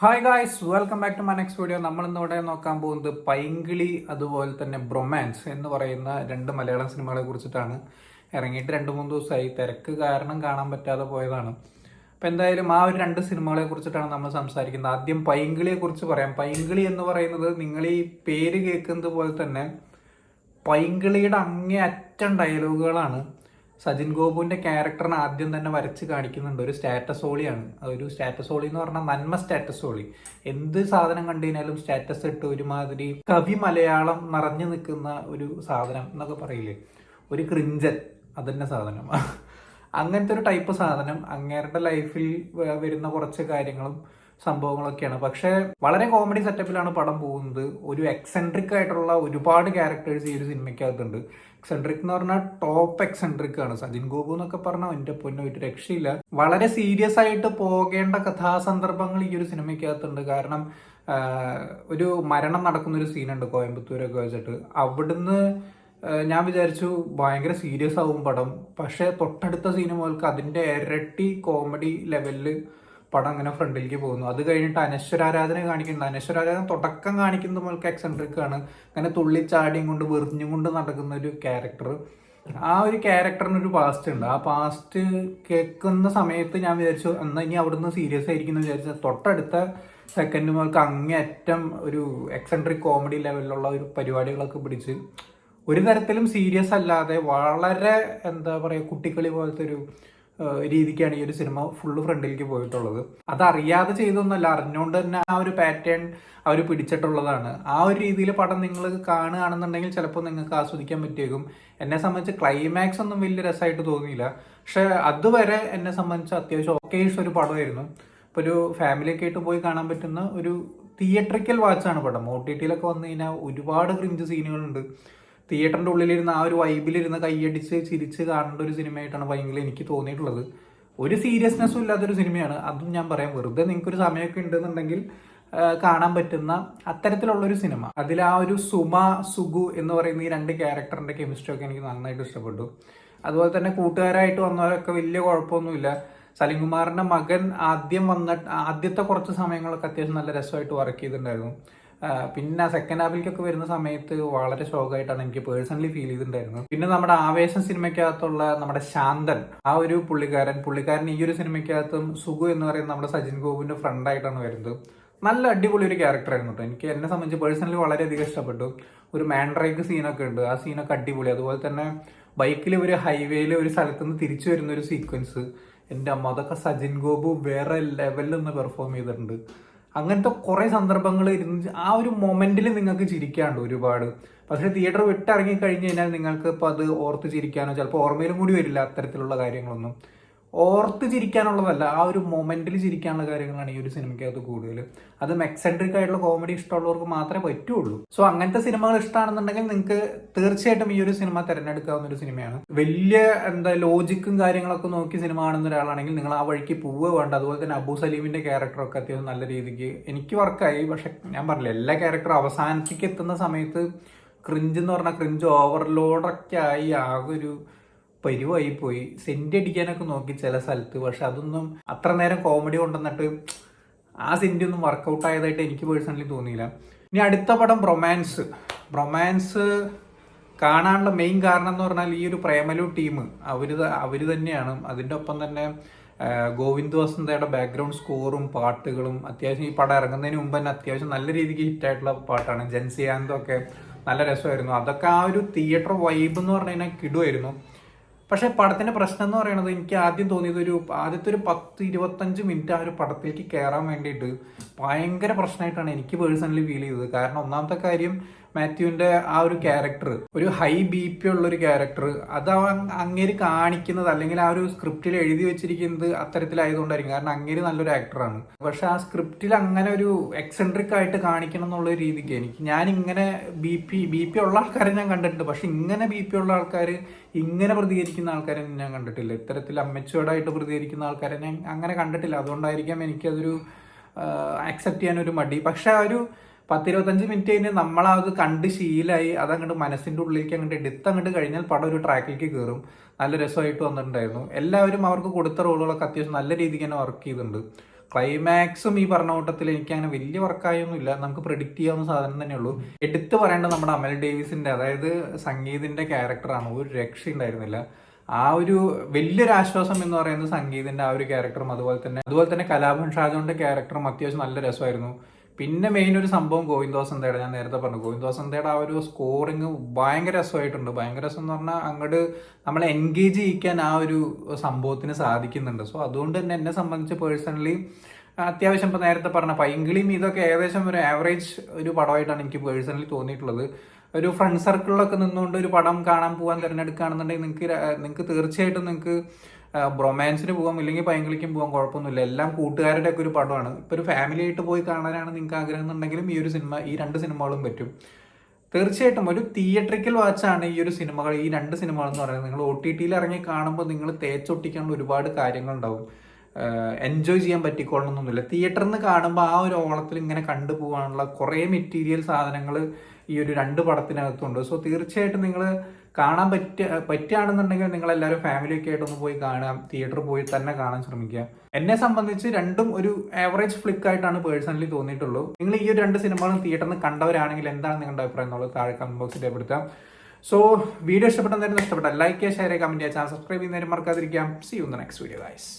Hi guys, welcome back to my next video. നമ്മൾ ഇന്നിവിടെ നോക്കാൻ പോകുന്നത് പൈങ്കിളി അതുപോലെ തന്നെ ബ്രൊമാൻസ് എന്ന് പറയുന്ന രണ്ട് മലയാളം സിനിമകളെ കുറിച്ചിട്ടാണ്. ഇറങ്ങിയിട്ട് 2-3 ദിവസമായി, തിരക്ക് കാരണം കാണാൻ പറ്റാതെ പോയതാണ്. അപ്പം എന്തായാലും ആ ഒരു രണ്ട് സിനിമകളെ കുറിച്ചിട്ടാണ് നമ്മൾ സംസാരിക്കുന്നത്. ആദ്യം പൈങ്കിളിയെ കുറിച്ച് പറയാം. പൈങ്കിളി എന്ന് പറയുന്നത് നിങ്ങൾ ഈ പേര് കേൾക്കുന്നത് പോലെ തന്നെ പൈങ്കിളിയുടെ അങ്ങേ അറ്റം ഡയലോഗുകളാണ്. സജിൻ ഗോപുവിന്റെ ക്യാരക്ടറിനെ ആദ്യം തന്നെ വരച്ച് കാണിക്കുന്നുണ്ട്. ഒരു സ്റ്റാറ്റസ് ഓളിയാണ്. ഒരു സ്റ്റാറ്റസ് ഓളി എന്ന് പറഞ്ഞാൽ നന്മ സ്റ്റാറ്റസ് ഓളി. എന്ത് സാധനം കണ്ടു കഴിഞ്ഞാലും സ്റ്റാറ്റസ് ഇട്ട് ഒരുമാതിരി കവി മലയാളം നിറഞ്ഞു നിൽക്കുന്ന ഒരു സാധനം എന്നൊക്കെ പറയില്ലേ, ഒരു ക്രിഞ്ചൻ. അതന്നെ സാധനം. അങ്ങനത്തെ ഒരു ടൈപ്പ് സാധനം അങ്ങേരുടെ ലൈഫിൽ വരുന്ന കുറച്ച് കാര്യങ്ങളും സംഭവങ്ങളൊക്കെയാണ്. പക്ഷെ വളരെ കോമഡി സെറ്റപ്പിലാണ് പടം പോകുന്നത്. ഒരു എക്സെൻട്രിക് ആയിട്ടുള്ള ഒരുപാട് ക്യാരക്ടേഴ്സ് ഈ ഒരു സിനിമയ്ക്കകത്തുണ്ട്. എക്സെൻട്രിക് എന്ന് പറഞ്ഞാൽ ടോപ്പ് എക്സെൻട്രിക് ആണ്. സജിൻ ഗോപു എന്നൊക്കെ പറഞ്ഞാൽ എന്റെ പൊന്നോ ഒരു രക്ഷയില്ല. വളരെ സീരിയസ് ആയിട്ട് പോകേണ്ട കഥാസന്ദർഭങ്ങൾ ഈ ഒരു സിനിമയ്ക്കകത്തുണ്ട്. കാരണം ഒരു മരണം നടക്കുന്ന ഒരു സീനുണ്ട് കോയമ്പത്തൂരൊക്കെ വെച്ചിട്ട്. അവിടുന്ന് ഞാൻ വിചാരിച്ചു ഭയങ്കര സീരിയസ് ആവും പടം. പക്ഷെ തൊട്ടടുത്ത സീന് മുതൽക്ക് അതിന്റെ ഇരട്ടി കോമഡി ലെവലില് പടം അങ്ങനെ ഫ്രണ്ടിലേക്ക് പോകുന്നു. അത് കഴിഞ്ഞിട്ട് അനശ്വരാരാധന കാണിക്കുന്നുണ്ട്. അനശ്വരാരാധന തുടക്കം കാണിക്കുന്ന മുതൽക്ക് എക്സെൻട്രിക് ആണ്. അങ്ങനെ തുള്ളിച്ചാടിയും കൊണ്ട് വെറിഞ്ഞും കൊണ്ട് നടക്കുന്ന ഒരു ക്യാരക്ടർ. ആ ഒരു ക്യാരക്ടറിന് ഒരു പാസ്റ്റ് ഉണ്ട്. ആ പാസ്റ്റ് കേൾക്കുന്ന സമയത്ത് ഞാൻ വിചാരിച്ചു എന്നാൽ ഇനി അവിടുന്ന് സീരിയസ് ആയിരിക്കും വിചാരിച്ചു. തൊട്ടടുത്ത സെക്കൻഡ് മുതൽക്ക് അങ്ങേയറ്റം ഒരു എക്സെൻട്രിക് കോമഡി ലെവലിലുള്ള ഒരു പരിപാടികളൊക്കെ പിടിച്ച് ഒരു തരത്തിലും സീരിയസ് അല്ലാതെ വളരെ എന്താ പറയുക കുട്ടിക്കളി പോലത്തെ ഒരു രീതിക്കാണ് ഈ ഒരു സിനിമ ഫുള്ള് ഫ്രണ്ടിലേക്ക് പോയിട്ടുള്ളത്. അതറിയാതെ ചെയ്തൊന്നല്ല, അറിഞ്ഞുകൊണ്ട് തന്നെ ആ ഒരു പാറ്റേൺ അവർ പിടിച്ചിട്ടുള്ളതാണ്. ആ ഒരു രീതിയിൽ പടം നിങ്ങൾ കാണുകയാണെന്നുണ്ടെങ്കിൽ ചിലപ്പോൾ നിങ്ങൾക്ക് ആസ്വദിക്കാൻ പറ്റിയേക്കും. എന്നെ സംബന്ധിച്ച് ക്ലൈമാക്സ് ഒന്നും വലിയ രസമായിട്ട് തോന്നിയില്ല. പക്ഷെ അതുവരെ എന്നെ സംബന്ധിച്ച് അത്യാവശ്യം ഓക്കേഷ് ഒരു പടമായിരുന്നു. ഇപ്പോൾ ഒരു ഫാമിലിയൊക്കെ ആയിട്ട് പോയി കാണാൻ പറ്റുന്ന ഒരു തിയേറ്ററിക്കൽ വാച്ചാണ് പടം. OTT-യിലൊക്കെ വന്നു കഴിഞ്ഞാൽ ഒരുപാട് ക്രിഞ്ച് സീനുകളുണ്ട്. തിയേറ്ററിന്റെ ഉള്ളിലിരുന്ന് ആ ഒരു വൈബിലിരുന്ന് കൈയടിച്ച് ചിരിച്ച് കാണേണ്ട ഒരു സിനിമയായിട്ടാണ് പൈങ്കിളി എനിക്ക് തോന്നിയിട്ടുള്ളത്. ഒരു സീരിയസ്നെസ്സും ഇല്ലാത്തൊരു സിനിമയാണ്. അതും ഞാൻ പറയാം, വെറുതെ നിങ്ങൾക്കൊരു സമയമൊക്കെ ഉണ്ടെന്നുണ്ടെങ്കിൽ കാണാൻ പറ്റുന്ന അത്തരത്തിലുള്ളൊരു സിനിമ. അതിൽ ആ ഒരു സുമ സുഗു എന്ന് പറയുന്ന ഈ രണ്ട് ക്യാരക്ടറിന്റെ കെമിസ്ട്രി ഒക്കെ എനിക്ക് നന്നായിട്ട് ഇഷ്ടപ്പെട്ടു. അതുപോലെ തന്നെ കൂട്ടുകാരായിട്ട് വന്നവരൊക്കെ വലിയ കുഴപ്പമൊന്നുമില്ല. സലിംകുമാറിന്റെ മകൻ ആദ്യം വന്നിട്ട് ആദ്യത്തെ കുറച്ച് സമയങ്ങളൊക്കെ അത്യാവശ്യം നല്ല രസമായിട്ട് വർക്ക് ചെയ്തിട്ടുണ്ടായിരുന്നു. പിന്നെ സെക്കൻഡ് ഹാഫിലേക്കൊക്കെ വരുന്ന സമയത്ത് വളരെ ഷോക്കായിട്ടാണ് എനിക്ക് പേഴ്സണലി ഫീൽ ചെയ്തിട്ടുണ്ടായിരുന്നത്. പിന്നെ നമ്മുടെ ആവേശം സിനിമയ്ക്കകത്തുള്ള നമ്മുടെ ശാന്തൻ, ആ ഒരു പുള്ളിക്കാരൻ ഈ ഒരു സിനിമയ്ക്കകത്തും സുഗു എന്ന് പറയുന്ന നമ്മുടെ സജിൻ ഗോപുവിന്റെ ഫ്രണ്ടായിട്ടാണ് വരുന്നത്. നല്ല അടിപൊളി ഒരു ക്യാരക്ടർ ആയിരുന്നു കേട്ടോ. എനിക്ക് എന്നെ സംബന്ധിച്ച് പേഴ്സണലി വളരെയധികം ഇഷ്ടപ്പെട്ടു. ഒരു മാൻഡ്രൈക്ക് സീനൊക്കെ ഉണ്ട്, ആ സീനൊക്കെ അടിപൊളി. അതുപോലെ തന്നെ ബൈക്കിൽ ഒരു ഹൈവേയിൽ ഒരു സ്ഥലത്ത് നിന്ന് തിരിച്ചു വരുന്ന ഒരു സീക്വൻസ്, എൻ്റെ അമ്മ, അതൊക്കെ സജിൻ ഗോപു വേറെ ലെവലിൽ നിന്ന് പെർഫോം ചെയ്തിട്ടുണ്ട്. അങ്ങനത്തെ കുറെ സന്ദർഭങ്ങൾ ഇരുന്ന് ആ ഒരു മൊമെന്റിൽ നിങ്ങൾക്ക് ചിരിക്കാണ്ട് ഒരുപാട്. പക്ഷെ തിയേറ്റർ വിട്ടിറങ്ങി കഴിഞ്ഞു കഴിഞ്ഞാൽ നിങ്ങൾക്ക് ഇപ്പൊ അത് ഓർത്ത് ചിരിക്കാനോ ചിലപ്പോൾ ഓർമ്മയിലും കൂടി വരില്ല. അത്തരത്തിലുള്ള കാര്യങ്ങളൊന്നും ഓർത്ത് ചിരിക്കാനുള്ളതല്ല, ആ ഒരു മൊമെന്റിൽ ചിരിക്കാനുള്ള കാര്യങ്ങളാണ് ഈ ഒരു സിനിമയ്ക്കകത്ത് കൂടുതൽ. അതും എക്സെൻട്രിക് ആയിട്ടുള്ള കോമഡി ഇഷ്ടമുള്ളവർക്ക് മാത്രമേ പറ്റുള്ളൂ. സോ അങ്ങനത്തെ സിനിമകൾ ഇഷ്ടമാണെന്നുണ്ടെങ്കിൽ നിങ്ങൾക്ക് തീർച്ചയായിട്ടും ഈ ഒരു സിനിമ തിരഞ്ഞെടുക്കാവുന്ന ഒരു സിനിമയാണ്. വലിയ ലോജിക്കും കാര്യങ്ങളൊക്കെ നോക്കി സിനിമ കാണുന്ന ഒരാളാണെങ്കിൽ നിങ്ങൾ ആ വഴിക്ക് പോവുക വേണ്ട. അതുപോലെ തന്നെ അബു സലീമിന്റെ ക്യാരക്ടറൊക്കെ അത്യാവശ്യം നല്ല രീതിക്ക് എനിക്ക് വർക്കായി. പക്ഷെ ഞാൻ പറഞ്ഞില്ല, എല്ലാ ക്യാരക്ടറും അവസാനത്തേക്ക് എത്തുന്ന സമയത്ത് ക്രിഞ്ച് എന്ന് പറഞ്ഞാൽ ക്രിഞ്ച് ഓവർലോഡൊക്കെ ആയി ആകെ ഒരു പരിവായി പോയി. സെന്റ് അടിക്കാനൊക്കെ നോക്കി ചില സ്ഥലത്ത്, പക്ഷെ അതൊന്നും അത്ര നേരം കോമഡി കൊണ്ടുവന്നിട്ട് ആ സെന്റ് ഒന്നും വർക്കൗട്ട് ആയതായിട്ട് എനിക്ക് പേഴ്സണലി തോന്നിയില്ല. ഇനി അടുത്ത പടം ബ്രൊമാൻസ് കാണാനുള്ള മെയിൻ കാരണം എന്ന് പറഞ്ഞാൽ ഈ ഒരു പ്രേമലു ടീം അവര് തന്നെയാണ്. അതിൻ്റെ ഒപ്പം തന്നെ ഗോവിന്ദ് വസന്തയുടെ ബാക്ക്ഗ്രൗണ്ട് സ്കോറും പാട്ടുകളും അത്യാവശ്യം ഈ പടം ഇറങ്ങുന്നതിന് മുമ്പ് തന്നെ അത്യാവശ്യം നല്ല രീതിക്ക് ഹിറ്റായിട്ടുള്ള പാട്ടാണ്. ജൻസിയാന്തൊക്കെ നല്ല രസമായിരുന്നു. അതൊക്കെ ആ ഒരു തിയേറ്റർ വൈബ് എന്ന് പറഞ്ഞു കഴിഞ്ഞാൽ കിടുമായിരുന്നു. പക്ഷെ പടത്തിന്റെ പ്രശ്നം എന്ന് പറയുന്നത് എനിക്ക് ആദ്യം തോന്നിയത് ആദ്യത്തെ ഒരു 10-25 മിനിറ്റ് ആ ഒരു പടത്തിലേക്ക് കയറാൻ വേണ്ടിയിട്ട് ഭയങ്കര പ്രശ്നമായിട്ടാണ് എനിക്ക് പേഴ്സണലി ഫീൽ ചെയ്തത്. കാരണം ഒന്നാമത്തെ കാര്യം, മാത്യുവിന്റെ ആ ഒരു ക്യാരക്ടർ ഒരു ഹൈ BP ഉള്ള ഒരു ക്യാരക്ടർ, അത് അങ്ങേര് കാണിക്കുന്നത് അല്ലെങ്കിൽ ആ ഒരു സ്ക്രിപ്റ്റിൽ എഴുതി വെച്ചിരിക്കുന്നത് അത്തരത്തിലായതുകൊണ്ടായിരിക്കും. കാരണം അങ്ങേര് നല്ലൊരു ആക്ടറാണ്. പക്ഷെ ആ സ്ക്രിപ്റ്റിൽ അങ്ങനെ ഒരു എക്സെൻട്രിക് ആയിട്ട് കാണിക്കണം എന്നുള്ള രീതിക്ക് ഞാൻ ഇങ്ങനെ ബി പി ഉള്ള ആൾക്കാരെ ഞാൻ കണ്ടിട്ടുണ്ട്. പക്ഷെ ഇങ്ങനെ BP ഉള്ള ആൾക്കാർ ഇങ്ങനെ പ്രതികരിക്കുന്ന ആൾക്കാരെ ഞാൻ കണ്ടിട്ടില്ല. ഇത്തരത്തിൽ അമ്മച്ചുവേർഡായിട്ട് പ്രതികരിക്കുന്ന ആൾക്കാരെ ഞാൻ അങ്ങനെ കണ്ടിട്ടില്ല. അതുകൊണ്ടായിരിക്കാം എനിക്കതൊരു അക്സെപ്റ്റ് ചെയ്യാനൊരു മടി. പക്ഷെ ആ ഒരു 10-25 മിനിറ്റ് കഴിഞ്ഞ് നമ്മളത് കണ്ട് ശീലായി, അതങ്ങോട്ട് മനസ്സിന്റെ ഉള്ളിലേക്ക് അങ്ങോട്ട് കഴിഞ്ഞാൽ പടം ഒരു ട്രാക്കിലേക്ക് കയറും. നല്ല രസമായിട്ട് വന്നിട്ടുണ്ടായിരുന്നു. എല്ലാവരും അവർക്ക് കൊടുത്ത റോളുകളൊക്കെ അത്യാവശ്യം നല്ല രീതിക്ക് തന്നെ വർക്ക് ചെയ്തിട്ടുണ്ട്. ക്ലൈമാക്സും ഈ പറഞ്ഞ കൂട്ടത്തിൽ എനിക്ക് അങ്ങനെ വലിയ വർക്കായൊന്നുമില്ല. നമുക്ക് പ്രെഡിക്റ്റ് ചെയ്യാവുന്ന സാധനം തന്നെയുള്ളൂ. എടുത്തു പറയേണ്ടത് നമ്മുടെ അമൽ ഡേവിസിന്റെ, അതായത് സംഗീതിന്റെ ക്യാരക്ടറാണ്. ഒരു രക്ഷയുണ്ടായിരുന്നില്ല. ആ ഒരു വലിയൊരു ആശ്വാസം എന്ന് പറയുന്നത് സംഗീതിന്റെ ആ ഒരു ക്യാരക്ടറും അതുപോലെ തന്നെ കലാഭൻ ഷാജോന്റെ ക്യാരക്ടറും അത്യാവശ്യം നല്ല രസമായിരുന്നു. പിന്നെ മെയിൻ ഒരു സംഭവം ഗോവിന്ദോസന്തയുടെ, ഞാൻ നേരത്തെ പറഞ്ഞു, ഗോവിന്ദോസന്തയുടെ ആ ഒരു സ്കോറിങ് ഭയങ്കര രസമായിട്ടുണ്ട്. ഭയങ്കര രസം എന്ന് പറഞ്ഞാൽ അങ്ങോട്ട് നമ്മളെ എൻഗേജ് ചെയ്യിക്കാൻ ആ ഒരു സംഭവത്തിന് സാധിക്കുന്നുണ്ട്. സോ അതുകൊണ്ട് തന്നെ എന്നെ സംബന്ധിച്ച് പേഴ്സണലി അത്യാവശ്യം ഇപ്പം നേരത്തെ പറഞ്ഞ പൈങ്കിളിയും ഇതൊക്കെ ഏകദേശം ഒരു ആവറേജ് ഒരു പടമായിട്ടാണ് എനിക്ക് പേഴ്സണലി തോന്നിയിട്ടുള്ളത്. ഒരു ഫ്രണ്ട് സർക്കിളിലൊക്കെ നിന്നുകൊണ്ട് ഒരു പടം കാണാൻ പോകാൻ തിരഞ്ഞെടുക്കുകയാണെന്നുണ്ടെങ്കിൽ നിങ്ങൾക്ക് തീർച്ചയായിട്ടും നിങ്ങൾക്ക് ബ്രൊമാൻസിന് പോകാം, ഇല്ലെങ്കിൽ പൈങ്കിളിക്കും പോകാം, കുഴപ്പമൊന്നുമില്ല. എല്ലാം കൂട്ടുകാരുടെ ഒക്കെ ഒരു പടമാണ്. ഇപ്പോൾ ഒരു ഫാമിലി ആയിട്ട് പോയി കാണാനാണ് നിങ്ങൾക്ക് ആഗ്രഹം എന്നുണ്ടെങ്കിലും ഈ രണ്ട് സിനിമകളും പറ്റും. തീർച്ചയായിട്ടും ഒരു തിയേറ്ററിക്കൽ വാച്ചാണ് ഈ രണ്ട് സിനിമകൾ എന്ന് പറയുന്നത്. നിങ്ങൾ OTT-യിൽ ഇറങ്ങി കാണുമ്പോൾ നിങ്ങൾ തേച്ചൊട്ടിക്കാനുള്ള ഒരുപാട് കാര്യങ്ങളുണ്ടാവും. എൻജോയ് ചെയ്യാൻ പറ്റിക്കൊള്ളണമെന്നൊന്നുമില്ല. തിയേറ്ററിൽ നിന്ന് കാണുമ്പോൾ ആ ഒരു ഓളത്തിൽ ഇങ്ങനെ കണ്ടുപോകാനുള്ള കുറേ മെറ്റീരിയൽ സാധനങ്ങൾ ഈ ഒരു രണ്ട് പടത്തിനകത്തുണ്ട്. സോ തീർച്ചയായിട്ടും നിങ്ങൾ കാണാൻ പറ്റുകയാണെന്നുണ്ടെങ്കിൽ നിങ്ങൾ എല്ലാവരും ഫാമിലിയൊക്കെ ആയിട്ടൊന്ന് പോയി കാണാം, തിയേറ്ററിൽ പോയി തന്നെ കാണാൻ ശ്രമിക്കുക. എന്നെ സംബന്ധിച്ച് രണ്ടും ഒരു ആവറേജ് ഫ്ലിക്ക് ആയിട്ടാണ് പേഴ്സണലി തോന്നിയിട്ടുള്ളൂ. നിങ്ങൾ ഈ ഒരു രണ്ട് സിനിമകളും തിയേറ്ററിൽ നിന്ന് കണ്ടവരാണെങ്കിൽ എന്താണ് നിങ്ങളുടെ അഭിപ്രായം എന്നുള്ളത് താഴെ കമന്റ് ബോക്സിൽ രേഖപ്പെടുത്താം. സോ വീഡിയോ ഇഷ്ടപ്പെട്ടെന്നായിരുന്നു, ഇഷ്ടപ്പെട്ട ലൈക്ക് ചെയ്യുക, ഷെയർ ചെയ്യുക, കമന്റ് ചെയ്യുക, ചാനൽ സബ്സ്ക്രൈബ് ചെയ്യുന്നതിന് മറക്കാതിരിക്കാം. See you in the next video guys.